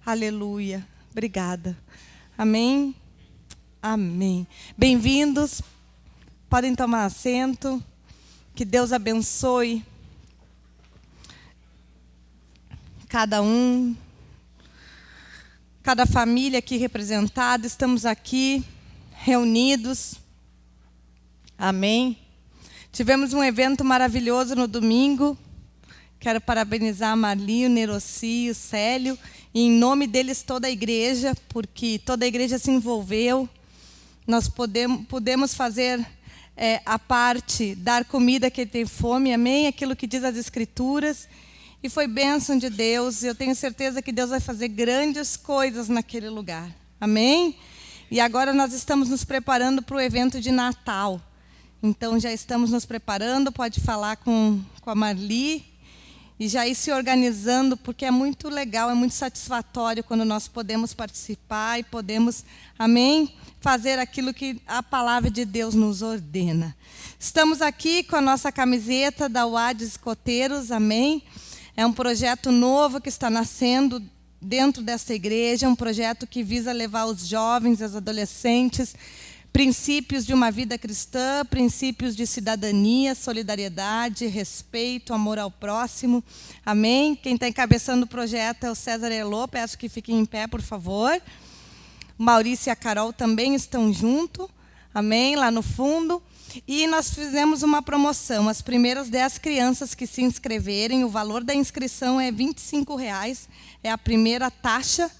Aleluia. Obrigada. Amém. Amém. Bem-vindos. Podem tomar assento. Que Deus abençoe cada um, cada família aqui representada. Estamos aqui reunidos. Amém. Tivemos um evento maravilhoso no domingo. Quero parabenizar a Marli, o Neroci, o Célio, e em nome deles toda a igreja, porque toda a igreja se envolveu. Nós pudemos fazer a parte, dar comida a quem tem fome, amém? Aquilo que diz as Escrituras. E foi bênção de Deus. Eu tenho certeza que Deus vai fazer grandes coisas naquele lugar, amém? E agora nós estamos nos preparando para o evento de Natal. Então já estamos nos preparando, pode falar com a Marli. E já ir se organizando, porque é muito legal, é muito satisfatório quando nós podemos participar e podemos, amém, fazer aquilo que a palavra de Deus nos ordena. Estamos aqui com a nossa camiseta da UAD Escoteiros, amém? É um projeto novo que está nascendo dentro dessa igreja, um projeto que visa levar os jovens, os adolescentes, princípios de uma vida cristã, princípios de cidadania, solidariedade, respeito, amor ao próximo. Amém? Quem está encabeçando o projeto é o César Elô. Peço que fiquem em pé, por favor. O Maurício e a Carol também estão junto. Amém? Lá no fundo. E nós fizemos uma promoção. As primeiras 10 crianças que se inscreverem, o valor da inscrição é R$ 25. É a primeira taxa.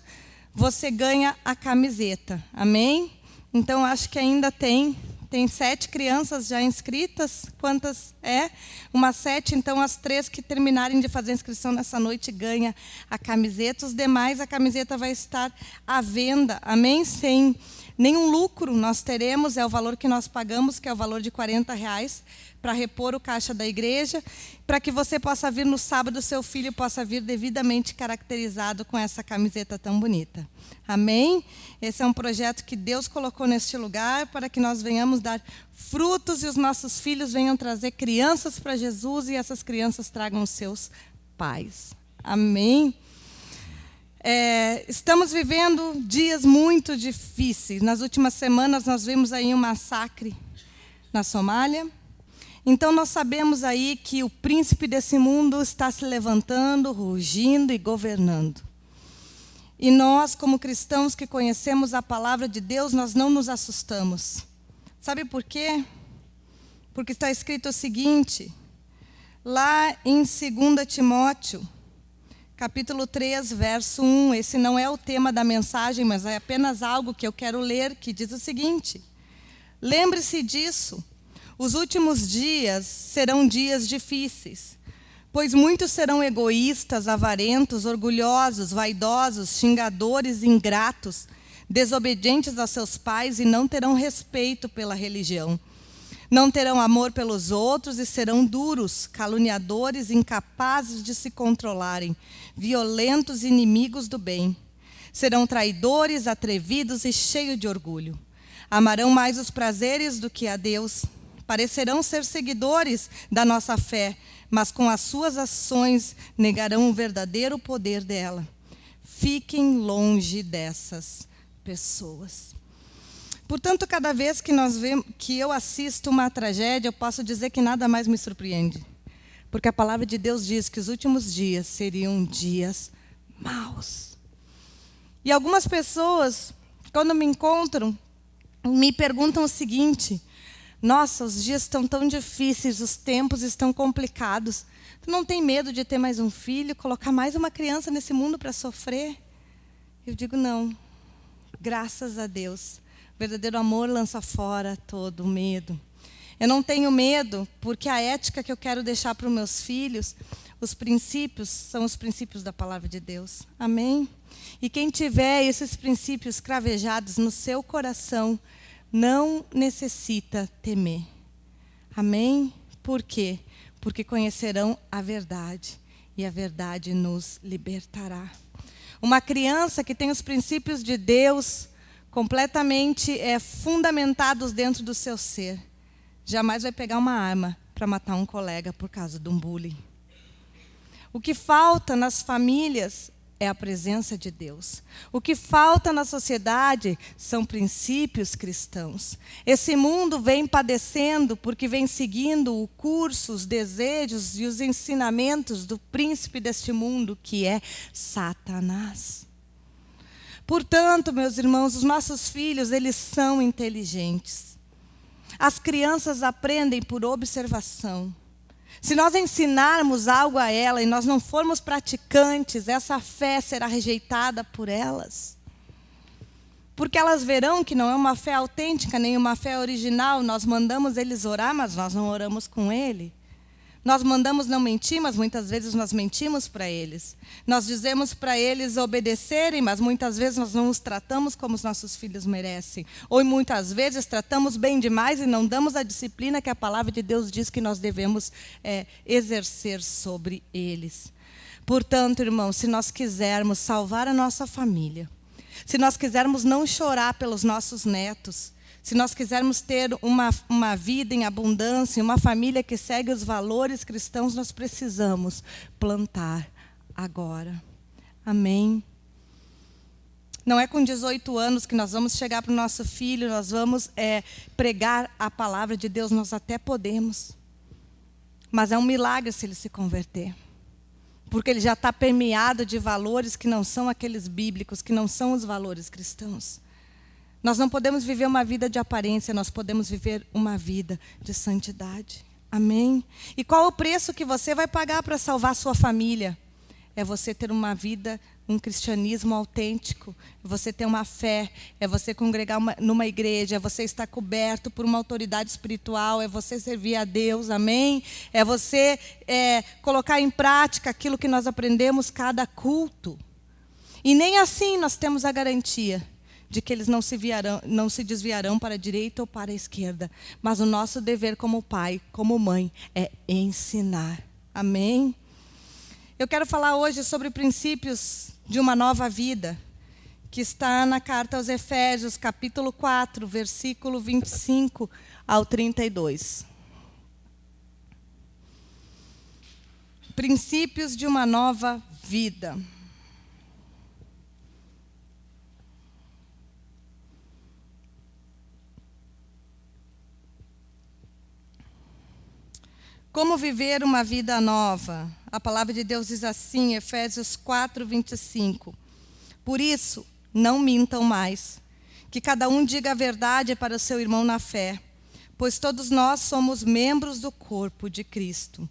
Você ganha a camiseta. Amém? Então, acho que ainda tem 7 crianças já inscritas. Quantas é? Umas 7. Então, as 3 que terminarem de fazer a inscrição nessa noite ganham a camiseta. Os demais, a camiseta vai estar à venda. Amém? Sem nenhum lucro nós teremos. É o valor que nós pagamos, que é o valor de R$ 40, para repor o caixa da igreja, para que você possa vir no sábado, seu filho possa vir devidamente caracterizado com essa camiseta tão bonita. Amém? Esse é um projeto que Deus colocou neste lugar para que nós venhamos dar frutos e os nossos filhos venham trazer crianças para Jesus e essas crianças tragam os seus pais. Amém? Estamos vivendo dias muito difíceis. Nas últimas semanas nós vimos aí um massacre na Somália. Então nós sabemos aí que o príncipe desse mundo está se levantando, rugindo e governando. E nós, como cristãos que conhecemos a palavra de Deus, nós não nos assustamos. Sabe por quê? Porque está escrito o seguinte, lá em 2 Timóteo, capítulo 3, verso 1. Esse não é o tema da mensagem, mas é apenas algo que eu quero ler, que diz o seguinte: lembre-se disso, os últimos dias serão dias difíceis. Pois muitos serão egoístas, avarentos, orgulhosos, vaidosos, xingadores, ingratos, desobedientes aos seus pais e não terão respeito pela religião. Não terão amor pelos outros e serão duros, caluniadores, incapazes de se controlarem, violentos, inimigos do bem. Serão traidores, atrevidos e cheios de orgulho. Amarão mais os prazeres do que a Deus. Parecerão ser seguidores da nossa fé, mas com as suas ações negarão o verdadeiro poder dela. Fiquem longe dessas pessoas. Portanto, cada vez que eu assisto uma tragédia, eu posso dizer que nada mais me surpreende. Porque a palavra de Deus diz que os últimos dias seriam dias maus. E algumas pessoas, quando me encontram, me perguntam o seguinte: nossa, os dias estão tão difíceis, os tempos estão complicados. Tu não tem medo de ter mais um filho, colocar mais uma criança nesse mundo para sofrer? Eu digo, não. Graças a Deus. O verdadeiro amor lança fora todo o medo. Eu não tenho medo, porque a ética que eu quero deixar para os meus filhos, os princípios, são os princípios da palavra de Deus. Amém? E quem tiver esses princípios cravejados no seu coração, não necessita temer. Amém? Por quê? Porque conhecerão a verdade, e a verdade nos libertará. Uma criança que tem os princípios de Deus completamente fundamentados dentro do seu ser, jamais vai pegar uma arma para matar um colega por causa de um bullying. O que falta nas famílias é a presença de Deus. O que falta na sociedade são princípios cristãos. Esse mundo vem padecendo porque vem seguindo o curso, os desejos e os ensinamentos do príncipe deste mundo, que é Satanás. Portanto, meus irmãos, os nossos filhos, eles são inteligentes. As crianças aprendem por observação. Se nós ensinarmos algo a ela e nós não formos praticantes, essa fé será rejeitada por elas. Porque elas verão que não é uma fé autêntica, nem uma fé original. Nós mandamos eles orar, mas nós não oramos com ele. Nós mandamos não mentir, mas muitas vezes nós mentimos para eles. Nós dizemos para eles obedecerem, mas muitas vezes nós não os tratamos como os nossos filhos merecem. Ou muitas vezes tratamos bem demais e não damos a disciplina que a palavra de Deus diz que nós devemos exercer sobre eles. Portanto, irmãos, se nós quisermos salvar a nossa família, se nós quisermos não chorar pelos nossos netos, se nós quisermos ter uma vida em abundância, uma família que segue os valores cristãos, nós precisamos plantar agora. Amém? Não é com 18 anos que nós vamos chegar para o nosso filho, nós vamos pregar a palavra de Deus, nós até podemos. Mas é um milagre se ele se converter. Porque ele já está permeado de valores que não são aqueles bíblicos, que não são os valores cristãos. Nós não podemos viver uma vida de aparência, nós podemos viver uma vida de santidade. Amém? E qual o preço que você vai pagar para salvar a sua família? É você ter uma vida, um cristianismo autêntico, é você ter uma fé, é você congregar numa igreja, é você estar coberto por uma autoridade espiritual, é você servir a Deus, amém? É você colocar em prática aquilo que nós aprendemos cada culto. E nem assim nós temos a garantia de que eles não se desviarão para a direita ou para a esquerda. Mas o nosso dever como pai, como mãe, é ensinar. Amém? Eu quero falar hoje sobre princípios de uma nova vida, que está na carta aos Efésios, capítulo 4, versículo 25 ao 32. Princípios de uma nova vida. Como viver uma vida nova? A palavra de Deus diz assim, Efésios 4, 25. Por isso, não mintam mais, que cada um diga a verdade para o seu irmão na fé, pois todos nós somos membros do corpo de Cristo.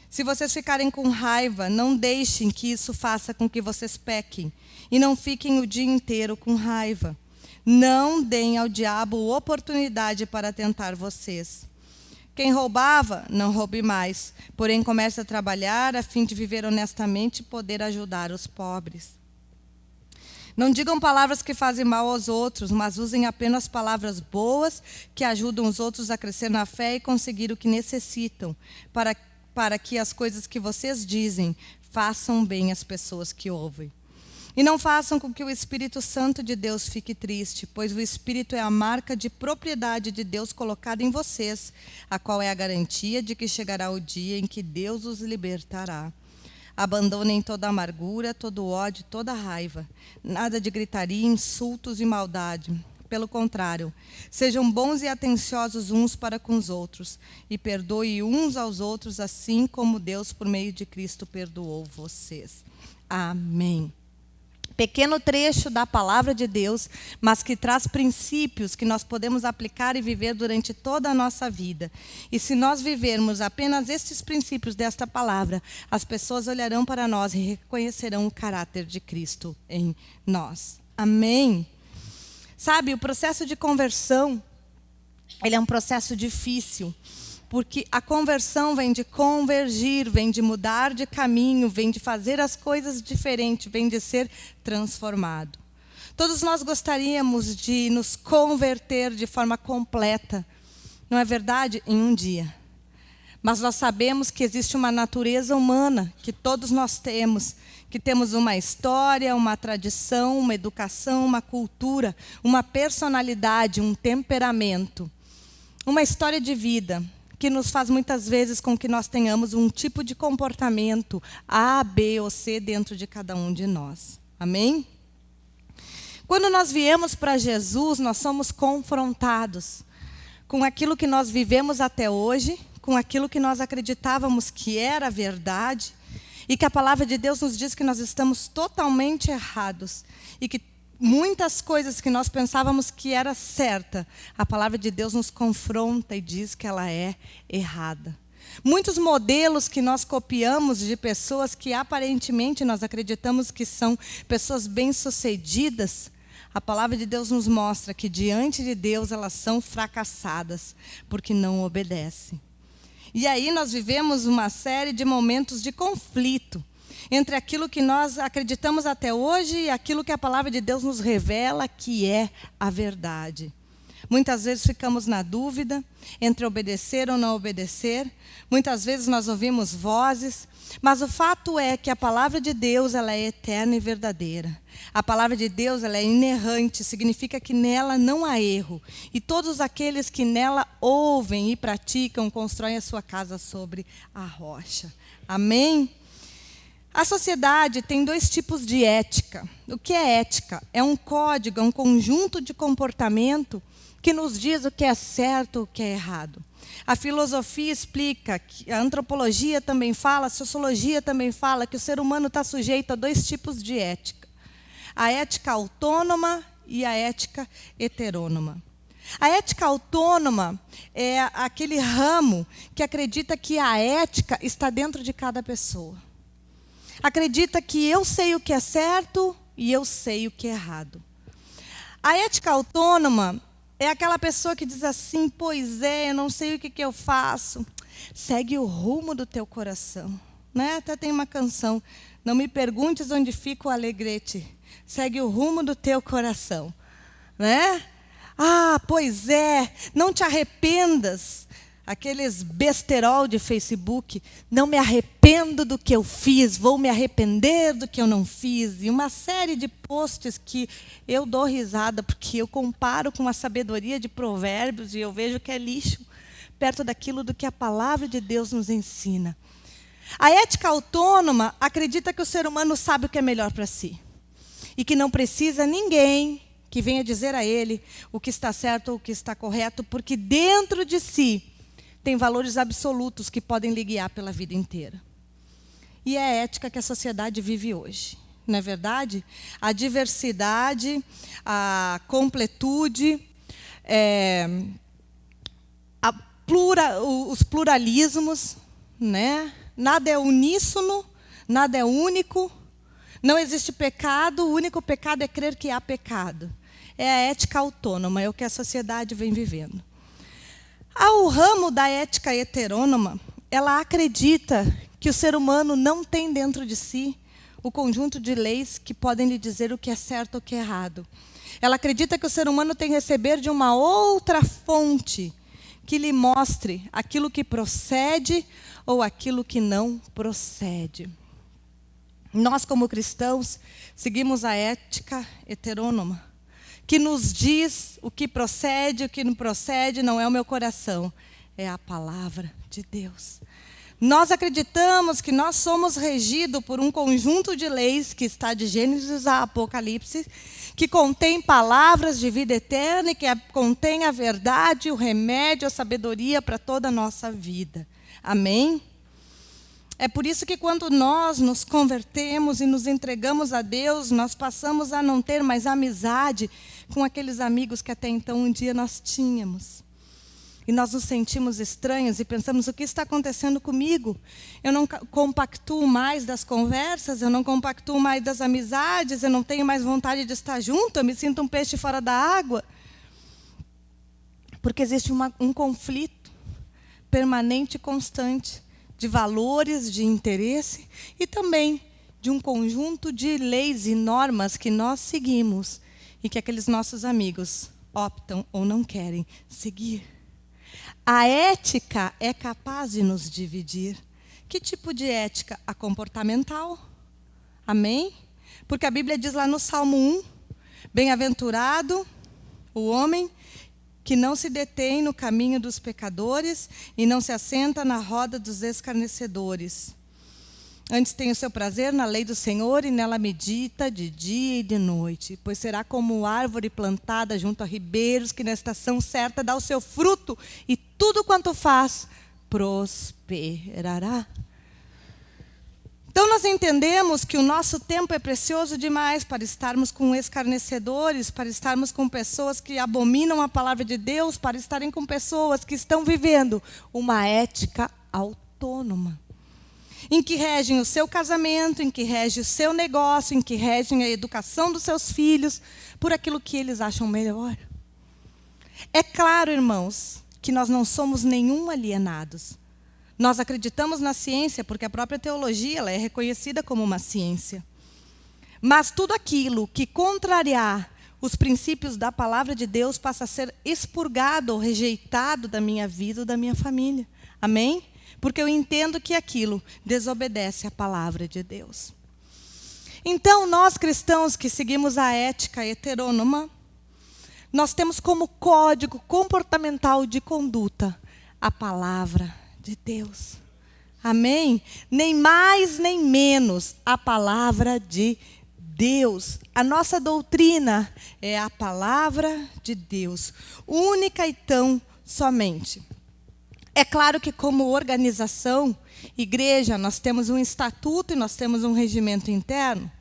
Se vocês ficarem com raiva, não deixem que isso faça com que vocês pequem, e não fiquem o dia inteiro com raiva. Não deem ao diabo oportunidade para tentar vocês. Quem roubava, não roube mais, porém comece a trabalhar a fim de viver honestamente e poder ajudar os pobres. Não digam palavras que fazem mal aos outros, mas usem apenas palavras boas que ajudam os outros a crescer na fé e conseguir o que necessitam, para que as coisas que vocês dizem façam bem às pessoas que ouvem. E não façam com que o Espírito Santo de Deus fique triste, pois o Espírito é a marca de propriedade de Deus colocada em vocês, a qual é a garantia de que chegará o dia em que Deus os libertará. Abandonem toda amargura, todo ódio, toda raiva. Nada de gritaria, insultos e maldade. Pelo contrário, sejam bons e atenciosos uns para com os outros, e perdoem uns aos outros, assim como Deus, por meio de Cristo, perdoou vocês. Amém. Pequeno trecho da palavra de Deus, mas que traz princípios que nós podemos aplicar e viver durante toda a nossa vida. E se nós vivermos apenas estes princípios desta palavra, as pessoas olharão para nós e reconhecerão o caráter de Cristo em nós. Amém? Sabe, o processo de conversão, ele é um processo difícil. Porque a conversão vem de convergir, vem de mudar de caminho, vem de fazer as coisas diferentes, vem de ser transformado. Todos nós gostaríamos de nos converter de forma completa, não é verdade? Em um dia. Mas nós sabemos que existe uma natureza humana, que todos nós temos, que temos uma história, uma tradição, uma educação, uma cultura, uma personalidade, um temperamento, uma história de vida, que nos faz muitas vezes com que nós tenhamos um tipo de comportamento A, B ou C dentro de cada um de nós. Amém? Quando nós viemos para Jesus, nós somos confrontados com aquilo que nós vivemos até hoje, com aquilo que nós acreditávamos que era verdade, e que a palavra de Deus nos diz que nós estamos totalmente errados, e que muitas coisas que nós pensávamos que era certa, a palavra de Deus nos confronta e diz que ela é errada. Muitos modelos que nós copiamos de pessoas que aparentemente nós acreditamos que são pessoas bem-sucedidas, a palavra de Deus nos mostra que diante de Deus elas são fracassadas, porque não obedecem. E aí nós vivemos uma série de momentos de conflito entre aquilo que nós acreditamos até hoje e aquilo que a palavra de Deus nos revela que é a verdade. Muitas vezes ficamos na dúvida entre obedecer ou não obedecer. Muitas vezes nós ouvimos vozes, mas o fato é que a palavra de Deus ela é eterna e verdadeira. A palavra de Deus ela é inerrante, significa que nela não há erro. E todos aqueles que nela ouvem e praticam, constroem a sua casa sobre a rocha. Amém? A sociedade tem dois tipos de ética. O que é ética? É um código, é um conjunto de comportamento que nos diz o que é certo e o que é errado. A filosofia explica, a antropologia também fala, a sociologia também fala que o ser humano está sujeito a dois tipos de ética. A ética autônoma e a ética heterônoma. A ética autônoma é aquele ramo que acredita que a ética está dentro de cada pessoa. Acredita que eu sei o que é certo e eu sei o que é errado. A ética autônoma é aquela pessoa que diz assim, pois é, eu não sei o que eu faço. Segue o rumo do teu coração. Né? Até tem uma canção, não me perguntes onde fica o alegrete. Segue o rumo do teu coração. Né? Ah, pois é, não te arrependas. Aqueles besterol de Facebook, não me arrependo do que eu fiz, vou me arrepender do que eu não fiz. E uma série de posts que eu dou risada, porque eu comparo com a sabedoria de Provérbios e eu vejo que é lixo, perto daquilo do que a palavra de Deus nos ensina. A ética autônoma acredita que o ser humano sabe o que é melhor para si. E que não precisa ninguém que venha dizer a ele o que está certo ou o que está correto, porque dentro de si tem valores absolutos que podem lhe guiar pela vida inteira. E é a ética que a sociedade vive hoje. Não é verdade? A diversidade, a completude, os pluralismos, né? Nada é uníssono, nada é único, não existe pecado, o único pecado é crer que há pecado. É a ética autônoma, é o que a sociedade vem vivendo. Ao ramo da ética heterônoma, ela acredita que o ser humano não tem dentro de si o conjunto de leis que podem lhe dizer o que é certo ou o que é errado. Ela acredita que o ser humano tem que receber de uma outra fonte que lhe mostre aquilo que procede ou aquilo que não procede. Nós, como cristãos, seguimos a ética heterônoma, que nos diz o que procede, o que não procede, não é o meu coração, é a palavra de Deus. Nós acreditamos que nós somos regidos por um conjunto de leis que está de Gênesis a Apocalipse, que contém palavras de vida eterna e que contém a verdade, o remédio, a sabedoria para toda a nossa vida. Amém? É por isso que quando nós nos convertemos e nos entregamos a Deus, nós passamos a não ter mais amizade com aqueles amigos que até então um dia nós tínhamos. E nós nos sentimos estranhos e pensamos, o que está acontecendo comigo? Eu não compactuo mais das conversas, eu não compactuo mais das amizades, eu não tenho mais vontade de estar junto, eu me sinto um peixe fora da água. Porque existe um conflito permanente e constante de valores, de interesse e também de um conjunto de leis e normas que nós seguimos e que aqueles nossos amigos optam ou não querem seguir. A ética é capaz de nos dividir. Que tipo de ética? A comportamental. Amém? Porque a Bíblia diz lá no Salmo 1, bem-aventurado o homem que não se detém no caminho dos pecadores e não se assenta na roda dos escarnecedores. Antes tem o seu prazer na lei do Senhor e nela medita de dia e de noite. Pois será como árvore plantada junto a ribeiros, que na estação certa dá o seu fruto, e tudo quanto faz prosperará. Então nós entendemos que o nosso tempo é precioso demais para estarmos com escarnecedores, para estarmos com pessoas que abominam a palavra de Deus, para estarem com pessoas que estão vivendo uma ética autônoma, em que regem o seu casamento, em que regem o seu negócio, em que regem a educação dos seus filhos, por aquilo que eles acham melhor. É claro, irmãos, que nós não somos nenhum alienados. Nós acreditamos na ciência, porque a própria teologia ela é reconhecida como uma ciência. Mas tudo aquilo que contrariar os princípios da palavra de Deus passa a ser expurgado ou rejeitado da minha vida ou da minha família. Amém? Porque eu entendo que aquilo desobedece à palavra de Deus. Então, nós cristãos que seguimos a ética heterônoma, nós temos como código comportamental de conduta a palavra de Deus. Amém? Nem mais nem menos a palavra de Deus. A nossa doutrina é a palavra de Deus, única e tão somente. É claro que como organização, igreja, nós temos um estatuto e nós temos um regimento interno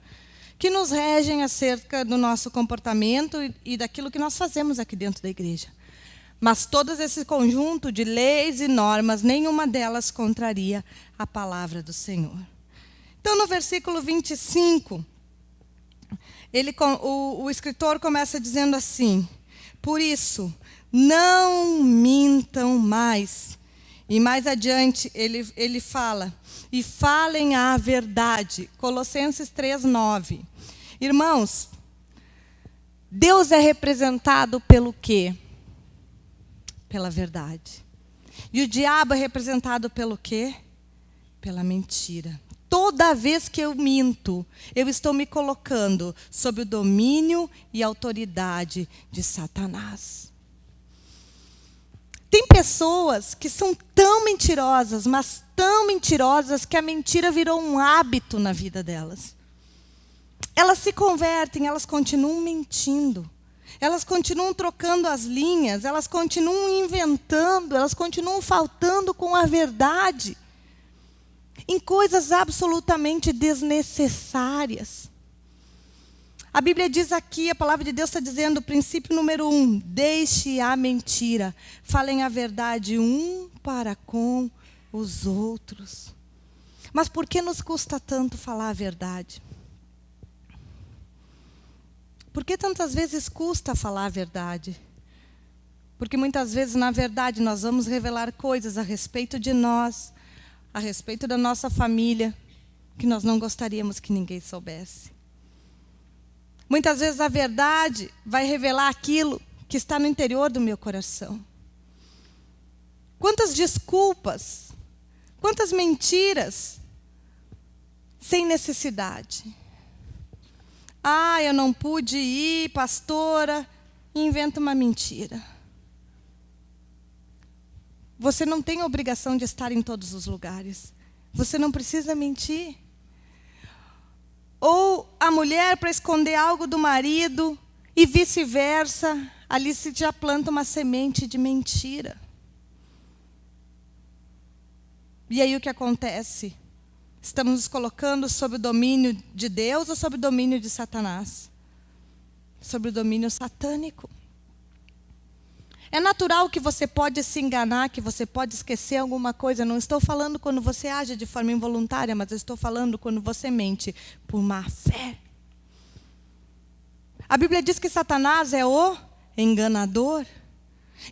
que nos regem acerca do nosso comportamento e daquilo que nós fazemos aqui dentro da igreja. Mas todo esse conjunto de leis e normas, nenhuma delas contraria a palavra do Senhor. Então, no versículo 25, o escritor começa dizendo assim: por isso, não mintam mais. E mais adiante ele fala, e falem a verdade. Colossenses 3:9. Irmãos, Deus é representado pelo quê? Pela verdade. E o diabo é representado pelo quê? Pela mentira. Toda vez que eu minto, eu estou me colocando sob o domínio e autoridade de Satanás. Tem pessoas que são tão mentirosas, mas tão mentirosas, que a mentira virou um hábito na vida delas. Elas se convertem, elas continuam mentindo. Elas continuam trocando as linhas, elas continuam inventando, elas continuam faltando com a verdade em coisas absolutamente desnecessárias. A Bíblia diz aqui, a palavra de Deus está dizendo, princípio número 1, deixe a mentira, falem a verdade um para com os outros. Mas por que nos custa tanto falar a verdade? Por que tantas vezes custa falar a verdade? Porque muitas vezes, na verdade, nós vamos revelar coisas a respeito de nós, a respeito da nossa família, que nós não gostaríamos que ninguém soubesse. Muitas vezes a verdade vai revelar aquilo que está no interior do meu coração. Quantas desculpas, quantas mentiras, sem necessidade. Ah, eu não pude ir, pastora, e inventa uma mentira. Você não tem a obrigação de estar em todos os lugares. Você não precisa mentir. Ou a mulher para esconder algo do marido e vice-versa, ali se já planta uma semente de mentira. E aí o que acontece? Estamos nos colocando sob o domínio de Deus ou sob o domínio de Satanás? Sob o domínio satânico. É natural que você pode se enganar, que você pode esquecer alguma coisa. Não estou falando quando você age de forma involuntária, mas eu estou falando quando você mente por má fé. A Bíblia diz que Satanás é o enganador.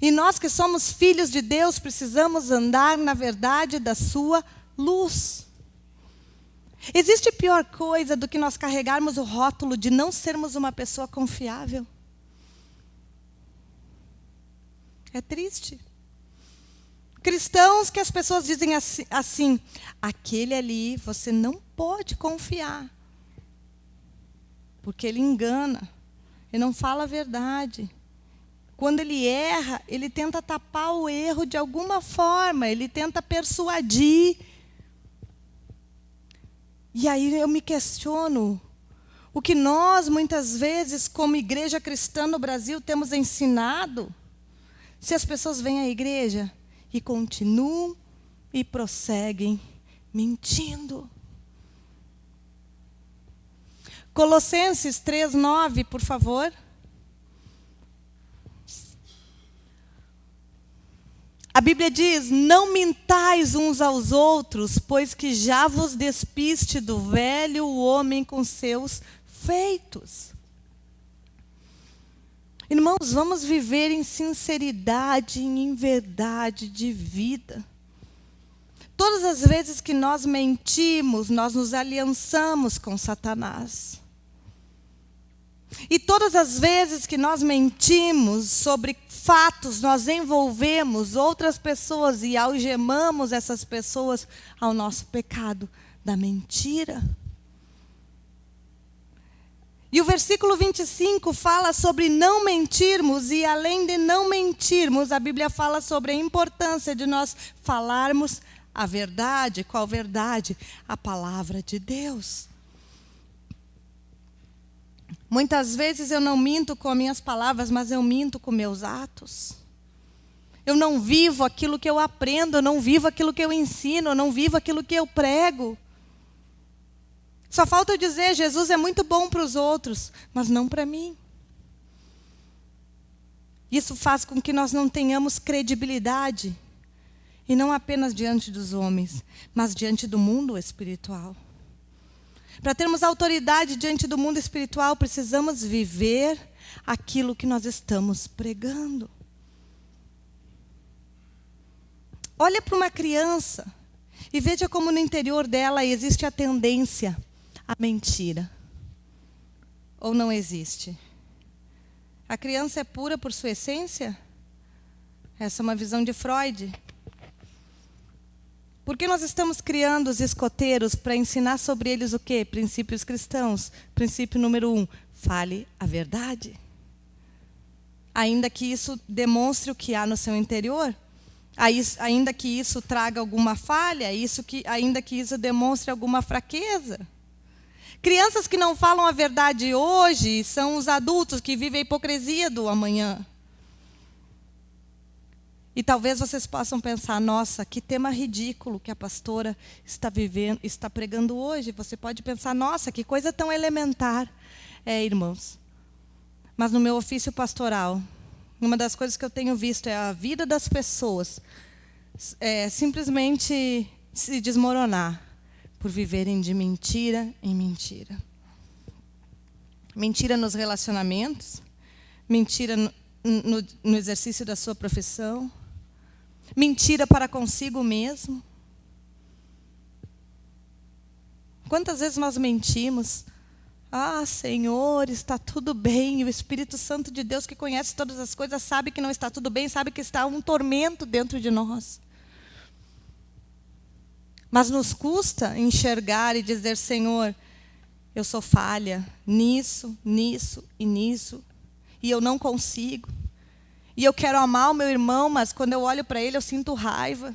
E nós que somos filhos de Deus precisamos andar na verdade da sua luz. Existe pior coisa do que nós carregarmos o rótulo de não sermos uma pessoa confiável? É triste. Cristãos que as pessoas dizem assim, aquele ali você não pode confiar. Porque ele engana, ele não fala a verdade. quando ele erra, ele tenta tapar o erro de alguma forma, ele tenta persuadir. E aí eu me questiono, o que nós, muitas vezes, como igreja cristã no Brasil, temos ensinado, se as pessoas vêm à igreja e continuam e prosseguem mentindo. Colossenses 3:9, por favor. A Bíblia diz: não mintais uns aos outros, pois que já vos despiste do velho homem com seus feitos. Irmãos, vamos viver em sinceridade, em verdade de vida. Todas as vezes que nós mentimos, nós nos aliançamos com Satanás. E todas as vezes que nós mentimos sobre fatos, nós envolvemos outras pessoas e algemamos essas pessoas ao nosso pecado da mentira. E o versículo 25 fala sobre não mentirmos, e além de não mentirmos, a Bíblia fala sobre a importância de nós falarmos a verdade. Qual verdade? A palavra de Deus. Muitas vezes eu não minto com minhas palavras, mas eu minto com meus atos. Eu não vivo aquilo que eu aprendo, eu não vivo aquilo que eu ensino, eu não vivo aquilo que eu prego. Só falta eu dizer, Jesus é muito bom para os outros, mas não para mim. Isso faz com que nós não tenhamos credibilidade, e não apenas diante dos homens, mas diante do mundo espiritual. Para termos autoridade diante do mundo espiritual, precisamos viver aquilo que nós estamos pregando. Olha para uma criança e veja como no interior dela existe a tendência à mentira. Ou não existe? A criança é pura por sua essência? Essa é uma visão de Freud. Por que nós estamos criando os escoteiros para ensinar sobre eles o quê? Princípios cristãos. Princípio número 1, fale a verdade. Ainda que isso demonstre o que há no seu interior, ainda que isso traga alguma falha, ainda que isso demonstre alguma fraqueza. Crianças que não falam a verdade hoje são os adultos que vivem a hipocrisia do amanhã. E talvez vocês possam pensar, nossa, que tema ridículo que a pastora está pregando hoje. Você pode pensar, nossa, que coisa tão elementar. Irmãos, mas no meu ofício pastoral, uma das coisas que eu tenho visto é a vida das pessoas simplesmente se desmoronar por viverem de mentira em mentira. Mentira nos relacionamentos, mentira no exercício da sua profissão, mentira para consigo mesmo. Quantas vezes nós mentimos? Ah, Senhor, está tudo bem. E o Espírito Santo de Deus, que conhece todas as coisas, sabe que não está tudo bem, sabe que está um tormento dentro de nós. Mas nos custa enxergar e dizer, Senhor, eu sou falha nisso, nisso e nisso, e eu não consigo. E eu quero amar o meu irmão, mas quando eu olho para ele, eu sinto raiva.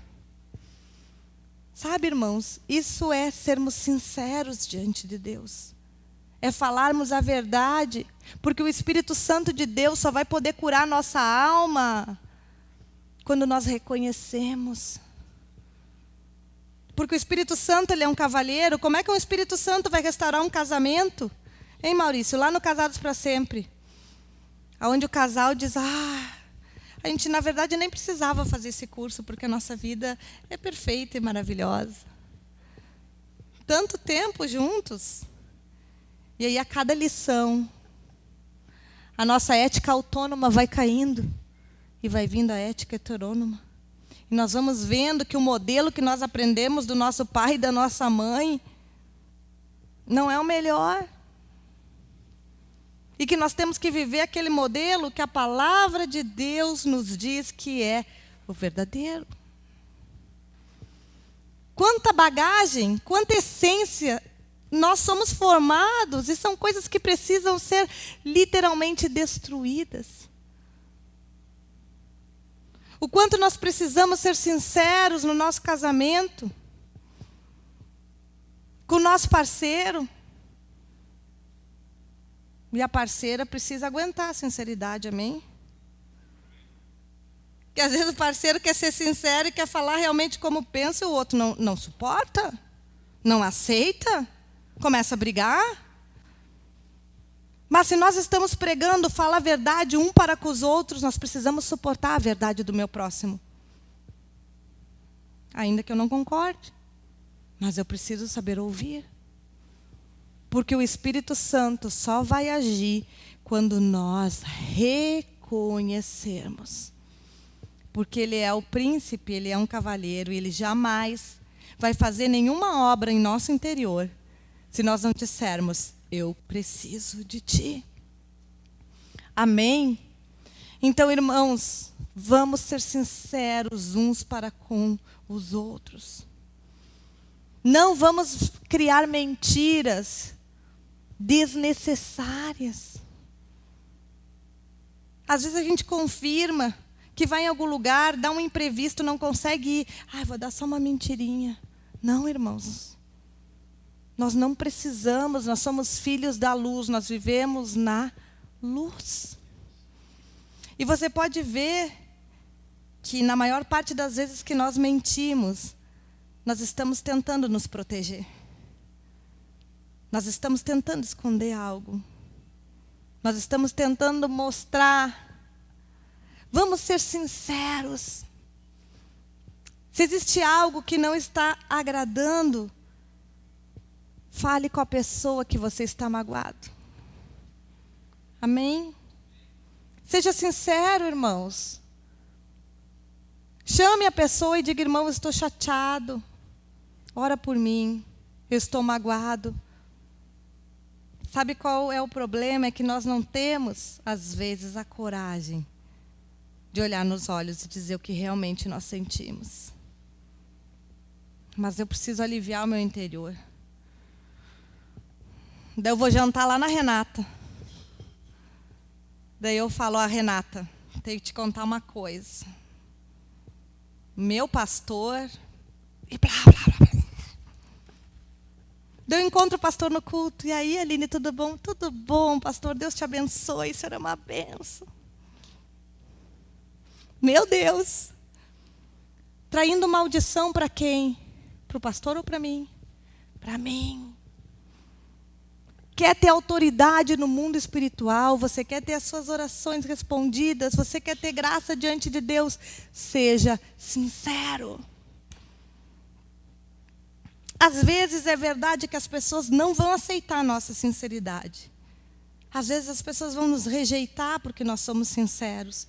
Sabe, irmãos, isso é sermos sinceros diante de Deus. É falarmos a verdade, porque o Espírito Santo de Deus só vai poder curar nossa alma quando nós reconhecemos. Porque o Espírito Santo, ele é um cavalheiro. Como é que o Espírito Santo vai restaurar um casamento? Hein, Maurício? Lá no Casados para Sempre. Onde o casal diz, a gente, na verdade, nem precisava fazer esse curso, porque a nossa vida é perfeita e maravilhosa. Tanto tempo juntos. E aí, a cada lição, a nossa ética autônoma vai caindo e vai vindo a ética heterônoma. E nós vamos vendo que o modelo que nós aprendemos do nosso pai e da nossa mãe não é o melhor. E que nós temos que viver aquele modelo que a palavra de Deus nos diz que é o verdadeiro. Quanta bagagem, quanta essência nós somos formados, e são coisas que precisam ser literalmente destruídas. O quanto nós precisamos ser sinceros no nosso casamento, com o nosso parceiro. E a parceira precisa aguentar a sinceridade, amém? Porque às vezes o parceiro quer ser sincero e quer falar realmente como pensa, e o outro não suporta, não aceita, começa a brigar. Mas se nós estamos pregando, fala a verdade um para com os outros, nós precisamos suportar a verdade do meu próximo. Ainda que eu não concorde, mas eu preciso saber ouvir. Porque o Espírito Santo só vai agir quando nós reconhecermos. Porque Ele é o príncipe, Ele é um cavalheiro, e Ele jamais vai fazer nenhuma obra em nosso interior, se nós não dissermos, eu preciso de Ti. Amém? Então, irmãos, vamos ser sinceros uns para com os outros. Não vamos criar mentiras desnecessárias. Às vezes a gente confirma que vai em algum lugar, dá um imprevisto, não consegue ir. Vou dar só uma mentirinha. Não, irmãos. Nós não precisamos, nós somos filhos da luz, nós vivemos na luz. E você pode ver que na maior parte das vezes que nós mentimos, nós estamos tentando nos proteger. Nós estamos tentando esconder algo. Nós estamos tentando mostrar. Vamos ser sinceros. Se existe algo que não está agradando, fale com a pessoa que você está magoado. Amém? Seja sincero, irmãos. Chame a pessoa e diga, irmão, eu estou chateado. Ora por mim. Eu estou magoado. Sabe qual é o problema? É que nós não temos, às vezes, a coragem de olhar nos olhos e dizer o que realmente nós sentimos. Mas eu preciso aliviar o meu interior. Daí eu vou jantar lá na Renata. Daí eu falo, Renata, tenho que te contar uma coisa. Meu pastor... E blá, blá, blá, blá. Daí eu encontro o pastor no culto. E aí, Aline, tudo bom? Tudo bom, pastor. Deus te abençoe. Isso era uma benção. Meu Deus. Traindo maldição para quem? Para o pastor ou para mim? Para mim. Quer ter autoridade no mundo espiritual? Você quer ter as suas orações respondidas? Você quer ter graça diante de Deus? Seja sincero. Às vezes é verdade que as pessoas não vão aceitar a nossa sinceridade. Às vezes as pessoas vão nos rejeitar porque nós somos sinceros.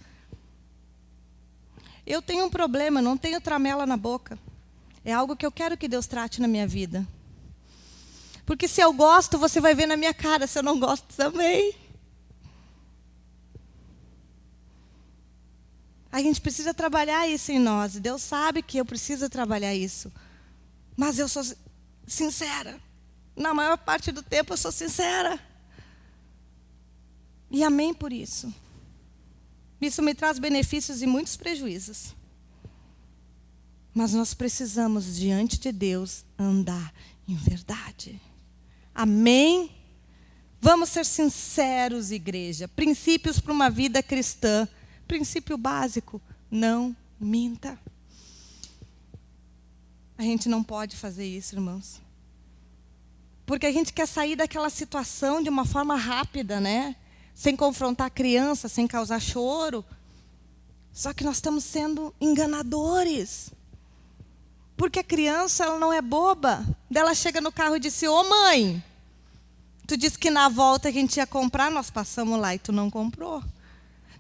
Eu tenho um problema, não tenho tramela na boca. É algo que eu quero que Deus trate na minha vida. Porque se eu gosto, você vai ver na minha cara. Se eu não gosto também. A gente precisa trabalhar isso em nós. Deus sabe que eu preciso trabalhar isso. Mas eu sou sincera. Na maior parte do tempo eu sou sincera. E amém por isso. Isso me traz benefícios e muitos prejuízos. Mas nós precisamos, diante de Deus, andar em verdade. Amém? Vamos ser sinceros, igreja. Princípios para uma vida cristã. Princípio básico, não minta. A gente não pode fazer isso, irmãos. Porque a gente quer sair daquela situação de uma forma rápida, né? Sem confrontar a criança, sem causar choro. Só que nós estamos sendo enganadores. Porque a criança, ela não é boba. Daí ela chega no carro e disse, ô mãe, tu disse que na volta que a gente ia comprar, nós passamos lá e tu não comprou.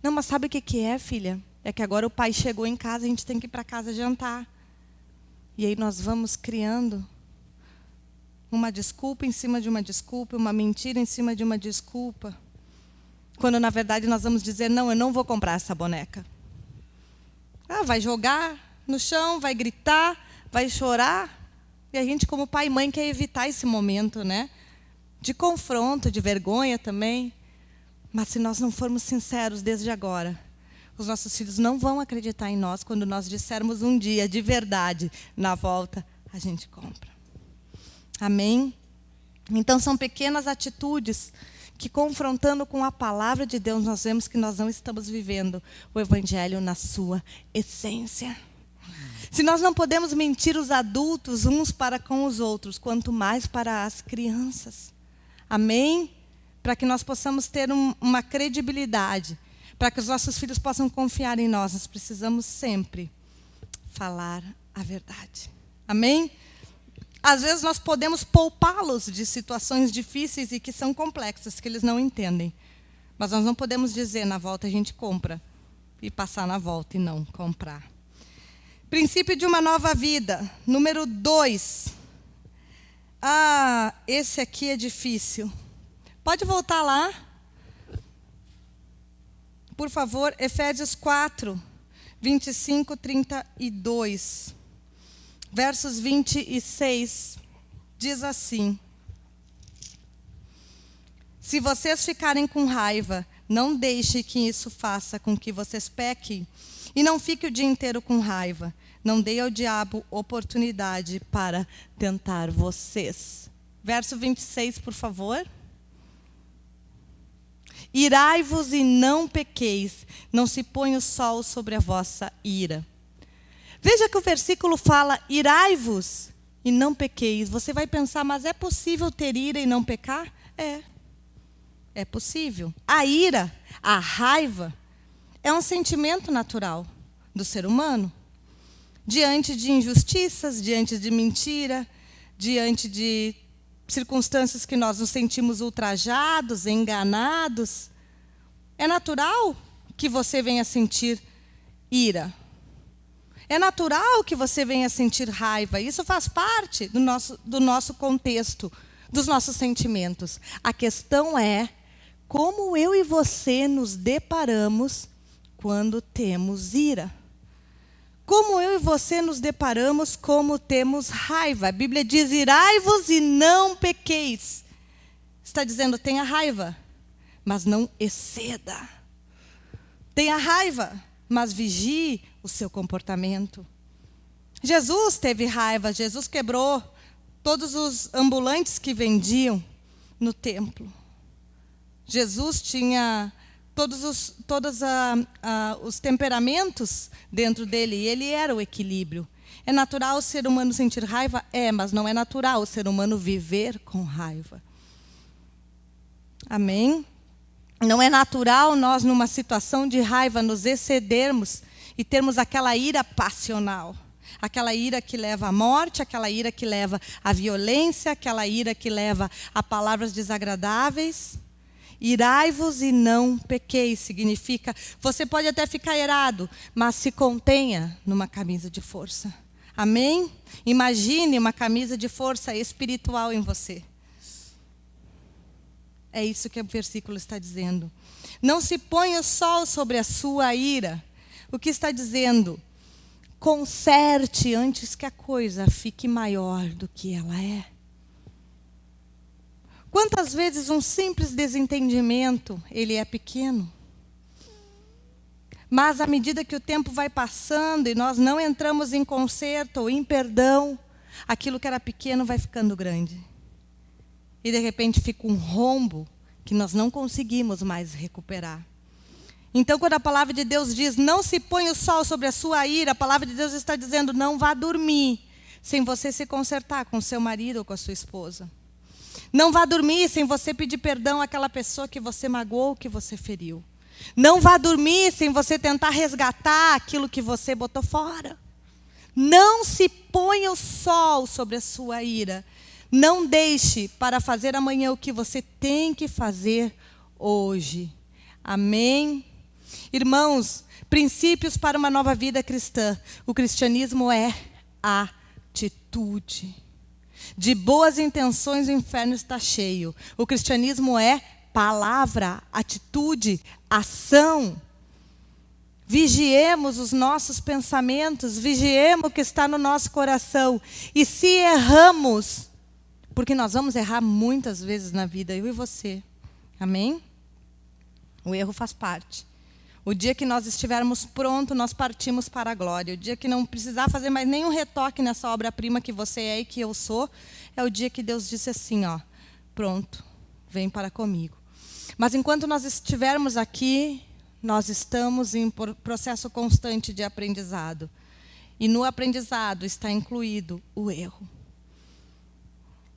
Não, mas sabe o que é, filha? É que agora o pai chegou em casa, a gente tem que ir para casa jantar. E aí nós vamos criando uma desculpa em cima de uma desculpa, uma mentira em cima de uma desculpa. Quando, na verdade, nós vamos dizer, não, eu não vou comprar essa boneca. Vai jogar no chão, vai gritar, vai chorar. E a gente, como pai e mãe, quer evitar esse momento, né? De confronto, de vergonha também. Mas se nós não formos sinceros desde agora, Os nossos filhos não vão acreditar em nós quando nós dissermos um dia, de verdade, na volta, a gente compra. Amém? Então, são pequenas atitudes que, confrontando com a palavra de Deus, nós vemos que nós não estamos vivendo o Evangelho na sua essência. Se nós não podemos mentir os adultos uns para com os outros, quanto mais para as crianças. Amém? Para que nós possamos ter uma credibilidade, para que os nossos filhos possam confiar em nós, nós precisamos sempre falar a verdade. Amém? Às vezes nós podemos poupá-los de situações difíceis e que são complexas, que eles não entendem. Mas nós não podemos dizer, na volta a gente compra, e passar na volta e não comprar. Princípio de uma nova vida. Número 2. Esse aqui é difícil. Pode voltar lá? Por favor, Efésios 4, 25, 32. Versos 26. Diz assim: se vocês ficarem com raiva, não deixe que isso faça com que vocês pequem. E não fique o dia inteiro com raiva. Não dê ao diabo oportunidade para tentar vocês. Verso 26, por favor. Irai-vos e não pequeis, não se ponha o sol sobre a vossa ira. Veja que o versículo fala, irai-vos e não pequeis. Você vai pensar, mas é possível ter ira e não pecar? É possível. A ira, a raiva, é um sentimento natural do ser humano. Diante de injustiças, diante de mentira, diante de circunstâncias que nós nos sentimos ultrajados, enganados, é natural que você venha sentir ira. É natural que você venha sentir raiva. Isso faz parte do nosso contexto, dos nossos sentimentos. A questão é como eu e você nos deparamos quando temos ira. Como eu e você nos deparamos como temos raiva. A Bíblia diz, irai-vos e não pequeis. Está dizendo, tenha raiva, mas não exceda. Tenha raiva, mas vigie o seu comportamento. Jesus teve raiva, Jesus quebrou todos os ambulantes que vendiam no templo. Jesus tinha todos os temperamentos dentro dele, e ele era o equilíbrio. É natural o ser humano sentir raiva? Mas não é natural o ser humano viver com raiva. Amém? Não é natural nós, numa situação de raiva, nos excedermos e termos aquela ira passional. Aquela ira que leva à morte, aquela ira que leva à violência, aquela ira que leva a palavras desagradáveis. Irai-vos e não pequeis, significa, você pode até ficar irado, mas se contenha numa camisa de força. Amém? Imagine uma camisa de força espiritual em você. É isso que o versículo está dizendo. Não se ponha o sol sobre a sua ira. O que está dizendo? Conserte antes que a coisa fique maior do que ela é. Quantas vezes um simples desentendimento, ele é pequeno? Mas à medida que o tempo vai passando e nós não entramos em conserto ou em perdão, aquilo que era pequeno vai ficando grande. E de repente fica um rombo que nós não conseguimos mais recuperar. Então, quando a palavra de Deus diz, não se põe o sol sobre a sua ira, a palavra de Deus está dizendo, não vá dormir sem você se consertar com seu marido ou com a sua esposa. Não vá dormir sem você pedir perdão àquela pessoa que você magoou, que você feriu. Não vá dormir sem você tentar resgatar aquilo que você botou fora. Não se ponha o sol sobre a sua ira. Não deixe para fazer amanhã o que você tem que fazer hoje. Amém? Irmãos, princípios para uma nova vida cristã. O cristianismo é atitude. De boas intenções o inferno está cheio. O cristianismo é palavra, atitude, ação. Vigiemos os nossos pensamentos, vigiemos o que está no nosso coração. E se erramos, porque nós vamos errar muitas vezes na vida, eu e você. Amém? O erro faz parte. O dia que nós estivermos prontos, nós partimos para a glória. O dia que não precisar fazer mais nenhum retoque nessa obra-prima que você é e que eu sou, é o dia que Deus disse assim, ó, pronto, vem para comigo. Mas enquanto nós estivermos aqui, nós estamos em processo constante de aprendizado. E no aprendizado está incluído o erro.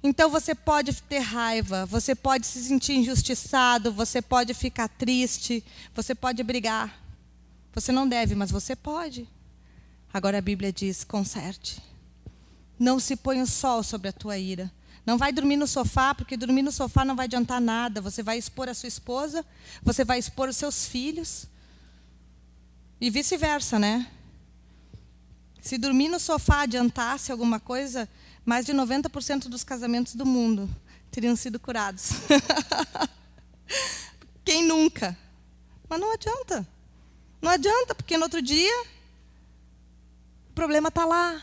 Então você pode ter raiva, você pode se sentir injustiçado, você pode ficar triste, você pode brigar. Você não deve, mas você pode. Agora a Bíblia diz, conserte. Não se põe o sol sobre a tua ira. Não vai dormir no sofá, porque dormir no sofá não vai adiantar nada. Você vai expor a sua esposa, você vai expor os seus filhos. E vice-versa, né? Se dormir no sofá adiantasse alguma coisa, mais de 90% dos casamentos do mundo teriam sido curados. Quem nunca? Mas não adianta. Não adianta, porque no outro dia o problema está lá.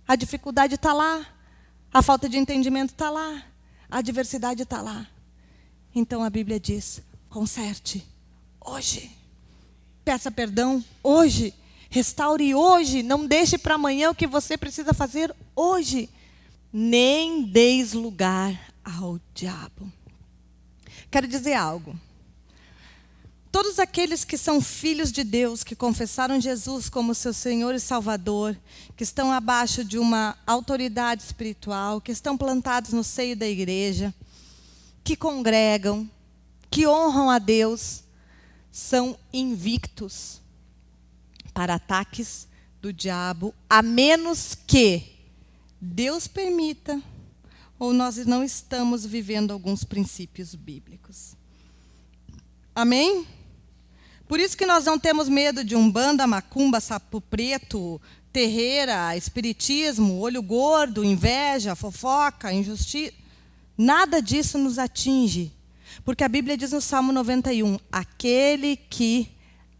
A dificuldade está lá. A falta de entendimento está lá. A adversidade está lá. Então a Bíblia diz, conserte hoje. Peça perdão hoje. Restaure hoje. Não deixe para amanhã o que você precisa fazer hoje. Nem deis lugar ao diabo. Quero dizer algo. Todos aqueles que são filhos de Deus, que confessaram Jesus como seu Senhor e Salvador, que estão abaixo de uma autoridade espiritual, que estão plantados no seio da igreja, que congregam, que honram a Deus, são invictos para ataques do diabo, a menos que Deus permita, ou nós não estamos vivendo alguns princípios bíblicos. Amém? Por isso que nós não temos medo de umbanda, macumba, sapo preto, terreira, espiritismo, olho gordo, inveja, fofoca, injustiça. Nada disso nos atinge. Porque a Bíblia diz no Salmo 91, aquele que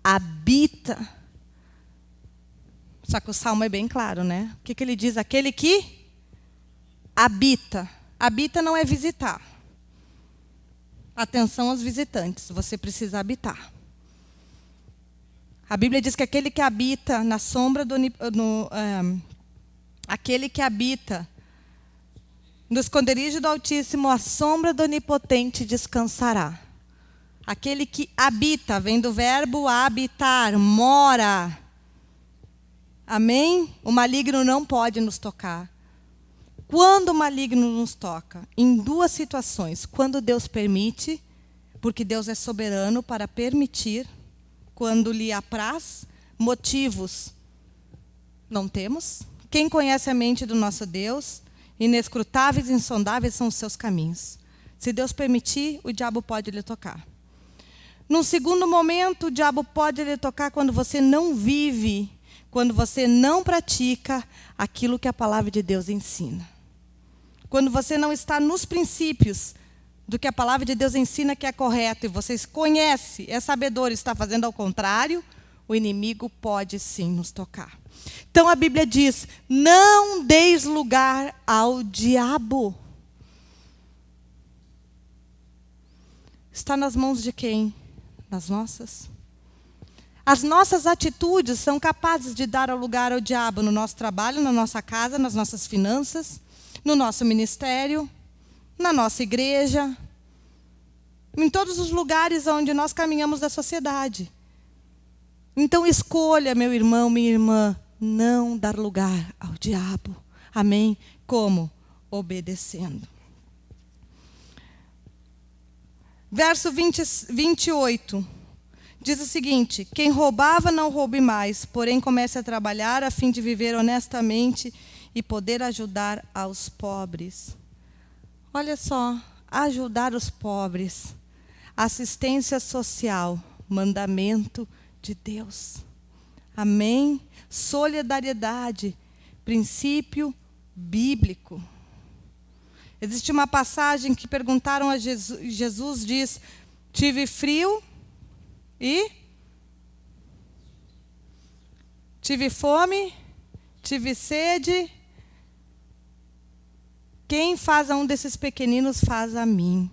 habita. Só que o Salmo é bem claro, né? O que ele diz? Aquele que habita. Habita não é visitar. Atenção aos visitantes, você precisa habitar. A Bíblia diz que aquele que habita na sombra aquele que habita no esconderijo do Altíssimo, a sombra do Onipotente descansará. Aquele que habita, vem do verbo habitar, mora. Amém? O maligno não pode nos tocar. Quando o maligno nos toca? Em duas situações. Quando Deus permite, porque Deus é soberano para permitir. Quando lhe apraz, motivos não temos. Quem conhece a mente do nosso Deus? Inescrutáveis e insondáveis são os seus caminhos. Se Deus permitir, o diabo pode lhe tocar. Num segundo momento, o diabo pode lhe tocar quando você não vive, quando você não pratica aquilo que a palavra de Deus ensina. Quando você não está nos princípios do que a palavra de Deus ensina que é correto, e você conhece, é sabedor e está fazendo ao contrário, o inimigo pode sim nos tocar. Então a Bíblia diz, não deis lugar ao diabo. Está nas mãos de quem? Nas nossas. As nossas atitudes são capazes de dar lugar ao diabo no nosso trabalho, na nossa casa, nas nossas finanças, no nosso ministério, na nossa igreja, em todos os lugares onde nós caminhamos da sociedade. Então escolha, meu irmão, minha irmã, não dar lugar ao diabo. Amém? Como? Obedecendo. Verso 28. Diz o seguinte, quem roubava não roube mais, porém comece a trabalhar a fim de viver honestamente e poder ajudar aos pobres. Olha só, ajudar os pobres, assistência social, mandamento de Deus. Amém? Solidariedade, princípio bíblico. Existe uma passagem que perguntaram a Jesus, Jesus diz, tive frio e tive fome, tive sede. Quem faz a um desses pequeninos, faz a mim.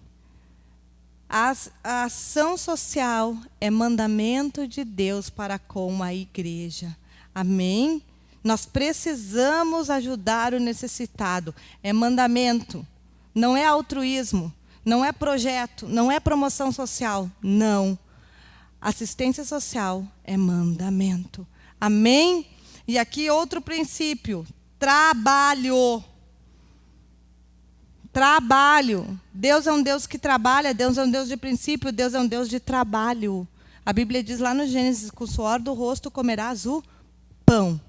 A ação social é mandamento de Deus para com a igreja. Amém? Nós precisamos ajudar o necessitado. É mandamento. Não é altruísmo. Não é projeto. Não é promoção social. Não. Assistência social é mandamento. Amém? E aqui outro princípio. Trabalho. Trabalho. Deus é um Deus que trabalha, Deus é um Deus de princípio, Deus é um Deus de trabalho. A Bíblia diz lá no Gênesis, com o suor do rosto comerás o pão.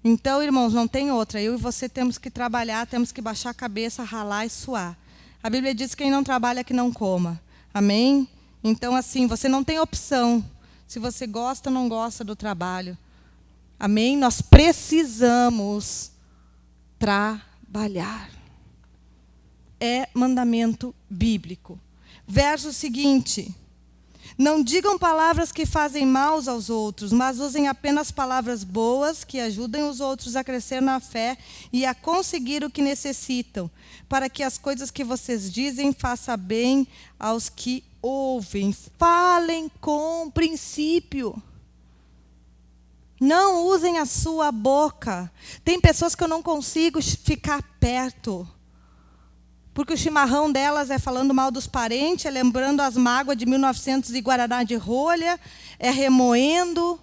Então, irmãos, não tem outra. Eu e você temos que trabalhar, temos que baixar a cabeça, ralar e suar. A Bíblia diz que quem não trabalha, que não coma. Amém? Então, assim, você não tem opção. Se você gosta ou não gosta do trabalho. Amém? Nós precisamos trabalhar. É mandamento bíblico. Verso seguinte. Não digam palavras que fazem mal aos outros, mas usem apenas palavras boas que ajudem os outros a crescer na fé e a conseguir o que necessitam, para que as coisas que vocês dizem façam bem aos que ouvem. Falem com princípio. Não usem a sua boca. Tem pessoas que eu não consigo ficar perto. Porque o chimarrão delas é falando mal dos parentes, é lembrando as mágoas de 1900 e Guaraná de rolha, é remoendo.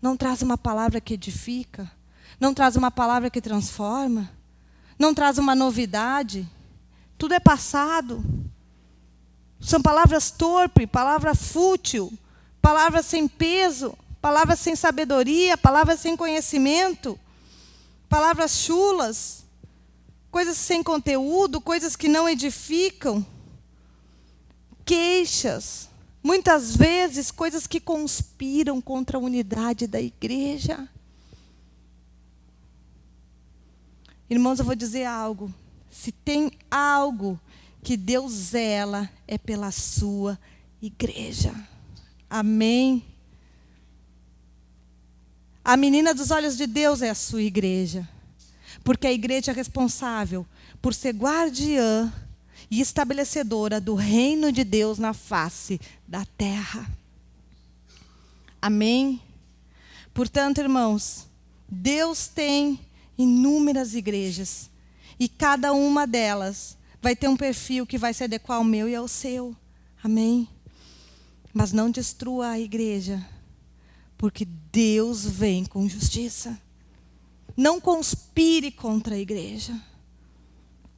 Não traz uma palavra que edifica, não traz uma palavra que transforma, não traz uma novidade. Tudo é passado. São palavras torpes, palavra fútil, palavras sem peso, palavras sem sabedoria, palavras sem conhecimento, palavras chulas. Coisas sem conteúdo, coisas que não edificam. Queixas. Muitas vezes, coisas que conspiram contra a unidade da igreja. Irmãos, eu vou dizer algo. Se tem algo que Deus zela, é pela sua igreja. Amém? A menina dos olhos de Deus é a sua igreja. Porque a igreja é responsável por ser guardiã e estabelecedora do reino de Deus na face da terra. Amém? Portanto, irmãos, Deus tem inúmeras igrejas. E cada uma delas vai ter um perfil que vai se adequar ao meu e ao seu. Amém? Mas não destrua a igreja, porque Deus vem com justiça. Não conspire contra a igreja.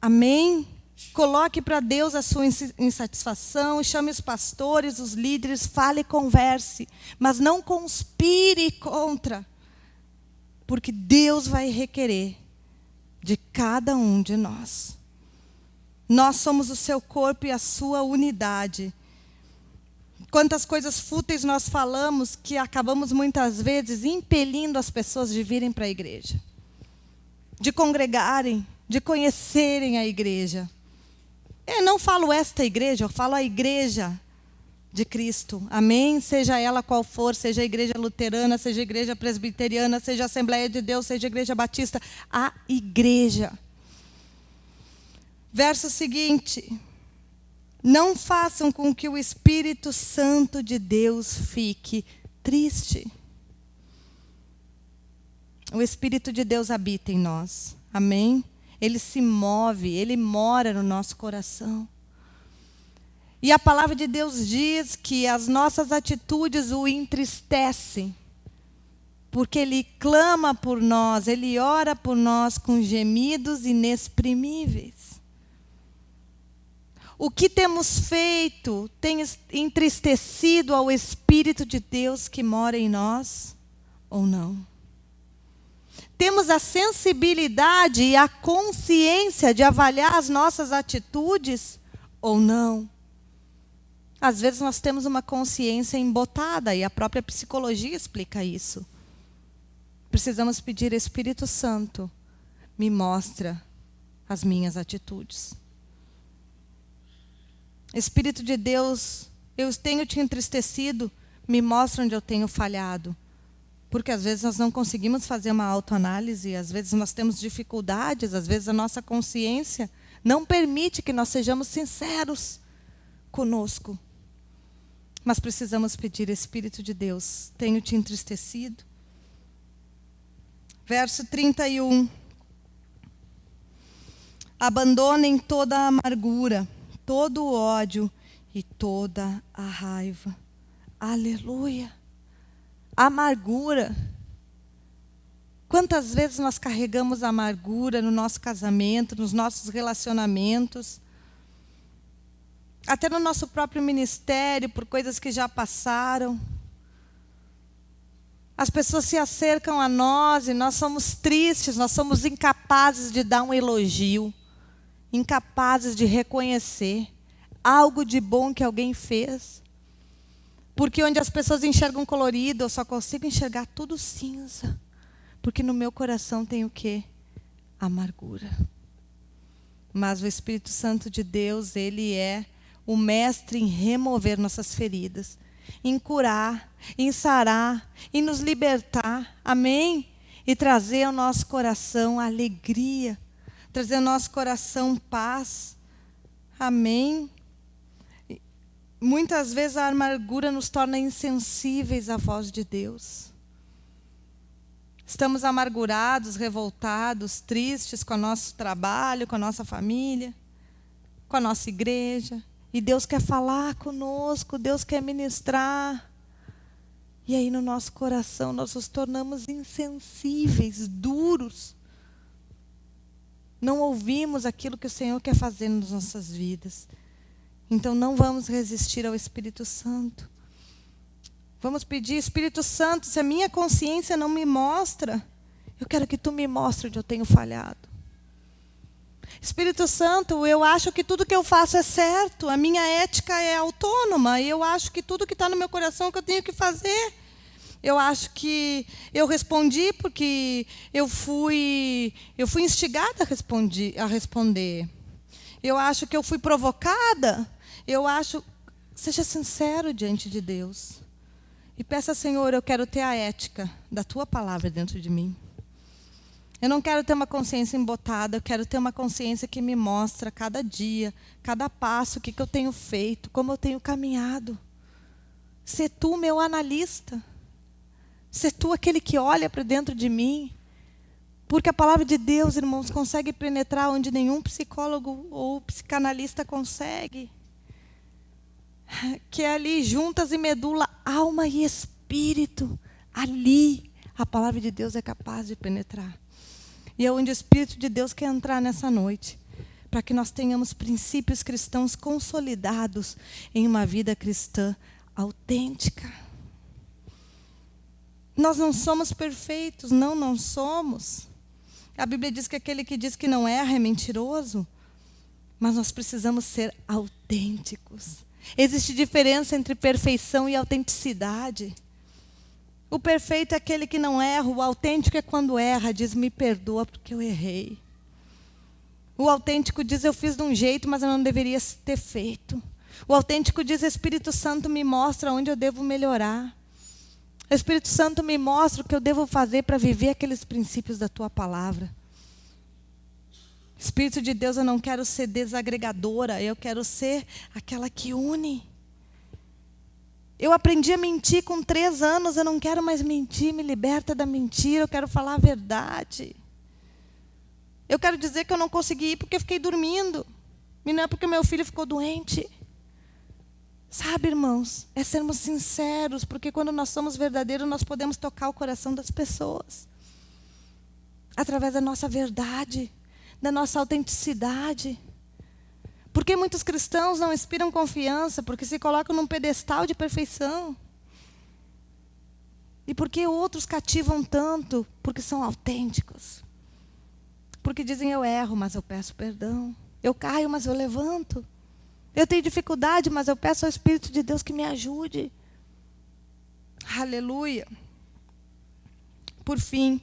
Amém? Coloque para Deus a sua insatisfação, chame os pastores, os líderes, fale e converse. Mas não conspire contra. Porque Deus vai requerer de cada um de nós. Nós somos o seu corpo e a sua unidade. Quantas coisas fúteis nós falamos que acabamos muitas vezes impelindo as pessoas de virem para a igreja. De congregarem, de conhecerem a igreja. Eu não falo esta igreja, eu falo a igreja de Cristo. Amém? Seja ela qual for, seja a igreja luterana, seja a igreja presbiteriana, seja a Assembleia de Deus, seja a igreja batista. A igreja. Verso seguinte. Não façam com que o Espírito Santo de Deus fique triste. O Espírito de Deus habita em nós. Amém? Ele se move, ele mora no nosso coração. E a palavra de Deus diz que as nossas atitudes o entristecem. Porque ele clama por nós, ele ora por nós com gemidos inexprimíveis. O que temos feito tem entristecido ao Espírito de Deus que mora em nós ou não? Temos a sensibilidade e a consciência de avaliar as nossas atitudes ou não? Às vezes nós temos uma consciência embotada e a própria psicologia explica isso. Precisamos pedir, Espírito Santo, me mostra as minhas atitudes. Espírito de Deus, eu tenho te entristecido, me mostra onde eu tenho falhado. Porque às vezes nós não conseguimos fazer uma autoanálise, às vezes nós temos dificuldades, às vezes a nossa consciência não permite que nós sejamos sinceros conosco. Mas precisamos pedir: Espírito de Deus, tenho te entristecido? Verso 31. Abandonem toda a amargura, todo o ódio e toda a raiva. Aleluia. Amargura. Quantas vezes nós carregamos a amargura no nosso casamento, nos nossos relacionamentos, até no nosso próprio ministério, por coisas que já passaram. As pessoas se acercam a nós e nós somos tristes, nós somos incapazes de dar um elogio, incapazes de reconhecer algo de bom que alguém fez. Porque onde as pessoas enxergam colorido, eu só consigo enxergar tudo cinza. Porque no meu coração tem o quê? Amargura. Mas o Espírito Santo de Deus, Ele é o mestre em remover nossas feridas, em curar, em sarar, em nos libertar, amém? E trazer ao nosso coração alegria, trazer ao nosso coração paz, amém? Muitas vezes a amargura nos torna insensíveis à voz de Deus. Estamos amargurados, revoltados, tristes com o nosso trabalho, com a nossa família, com a nossa igreja. E Deus quer falar conosco, Deus quer ministrar. E aí no nosso coração nós nos tornamos insensíveis, duros. Não ouvimos aquilo que o Senhor quer fazer nas nossas vidas. Então não vamos resistir ao Espírito Santo. Vamos pedir: Espírito Santo, se a minha consciência não me mostra, eu quero que Tu me mostre onde eu tenho falhado. Espírito Santo, eu acho que tudo que eu faço é certo, a minha ética é autônoma, e eu acho que tudo que está no meu coração é o que eu tenho que fazer. Eu acho que eu respondi porque eu fui instigada a responder. Eu acho que eu fui provocada. Seja sincero diante de Deus. E peça: Senhor, eu quero ter a ética da Tua palavra dentro de mim. Eu não quero ter uma consciência embotada, eu quero ter uma consciência que me mostra cada dia, cada passo, o que eu tenho feito, como eu tenho caminhado. Ser Tu meu analista. Ser Tu aquele que olha para dentro de mim. Porque a palavra de Deus, irmãos, consegue penetrar onde nenhum psicólogo ou psicanalista consegue. Que é ali, juntas em medula, alma e espírito. Ali, a palavra de Deus é capaz de penetrar. E é onde o Espírito de Deus quer entrar nessa noite. Para que nós tenhamos princípios cristãos consolidados em uma vida cristã autêntica. Nós não somos perfeitos, não somos. A Bíblia diz que aquele que diz que não erra é mentiroso. Mas nós precisamos ser autênticos. Existe diferença entre perfeição e autenticidade. O perfeito é aquele que não erra, o autêntico é quando erra, diz: me perdoa porque eu errei. O autêntico diz: eu fiz de um jeito, mas eu não deveria ter feito. O autêntico diz: Espírito Santo me mostra onde eu devo melhorar. O Espírito Santo me mostra o que eu devo fazer para viver aqueles princípios da Tua palavra. Espírito de Deus, eu não quero ser desagregadora, eu quero ser aquela que une. Eu aprendi a mentir com 3 anos, eu não quero mais mentir, me liberta da mentira, eu quero falar a verdade. Eu quero dizer que eu não consegui ir porque fiquei dormindo, e não é porque meu filho ficou doente. Sabe, irmãos, é sermos sinceros, porque quando nós somos verdadeiros, nós podemos tocar o coração das pessoas. Através da nossa verdade, da nossa autenticidade. Por que muitos cristãos não inspiram confiança? Porque se colocam num pedestal de perfeição. E por que outros cativam tanto? Porque são autênticos. Porque dizem: eu erro, mas eu peço perdão. Eu caio, mas eu levanto. Eu tenho dificuldade, mas eu peço ao Espírito de Deus que me ajude. Aleluia. Por fim,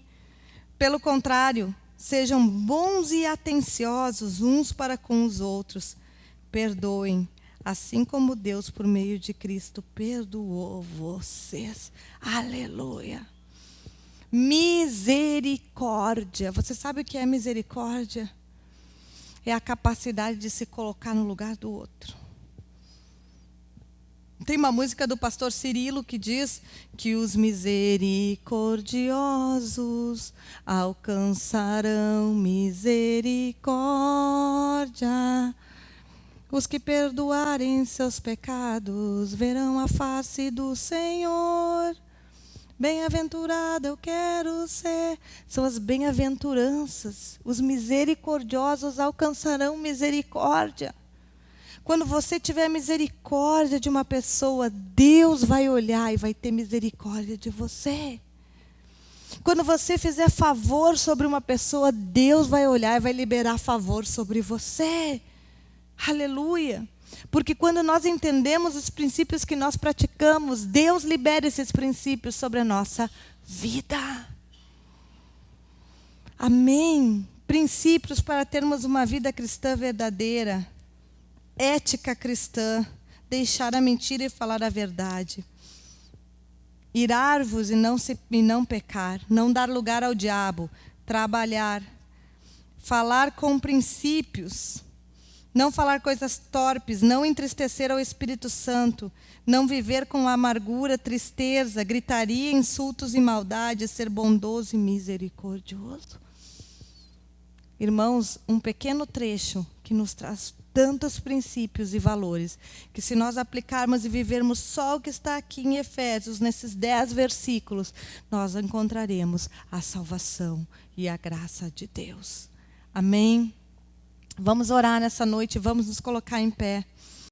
pelo contrário, sejam bons e atenciosos uns para com os outros. Perdoem, assim como Deus, por meio de Cristo, perdoou vocês. Aleluia. Misericórdia. Você sabe o que é misericórdia? É a capacidade de se colocar no lugar do outro. Tem uma música do pastor Cirilo que diz que os misericordiosos alcançarão misericórdia. Os que perdoarem seus pecados verão a face do Senhor. Bem-aventurada eu quero ser. São as bem-aventuranças. Os misericordiosos alcançarão misericórdia. Quando você tiver misericórdia de uma pessoa, Deus vai olhar e vai ter misericórdia de você. Quando você fizer favor sobre uma pessoa, Deus vai olhar e vai liberar favor sobre você. Aleluia! Porque quando nós entendemos os princípios que nós praticamos, Deus libera esses princípios sobre a nossa vida. Amém? Princípios para termos uma vida cristã verdadeira. Ética cristã, deixar a mentira e falar a verdade. Irar-vos e não pecar, não dar lugar ao diabo, trabalhar, falar com princípios, não falar coisas torpes, não entristecer ao Espírito Santo, não viver com amargura, tristeza, gritaria, insultos e maldade, ser bondoso e misericordioso. Irmãos, um pequeno trecho que nos traz tantos princípios e valores, que se nós aplicarmos e vivermos só o que está aqui em Efésios, nesses 10 versículos, nós encontraremos a salvação e a graça de Deus. Amém? Vamos orar nessa noite, vamos nos colocar em pé.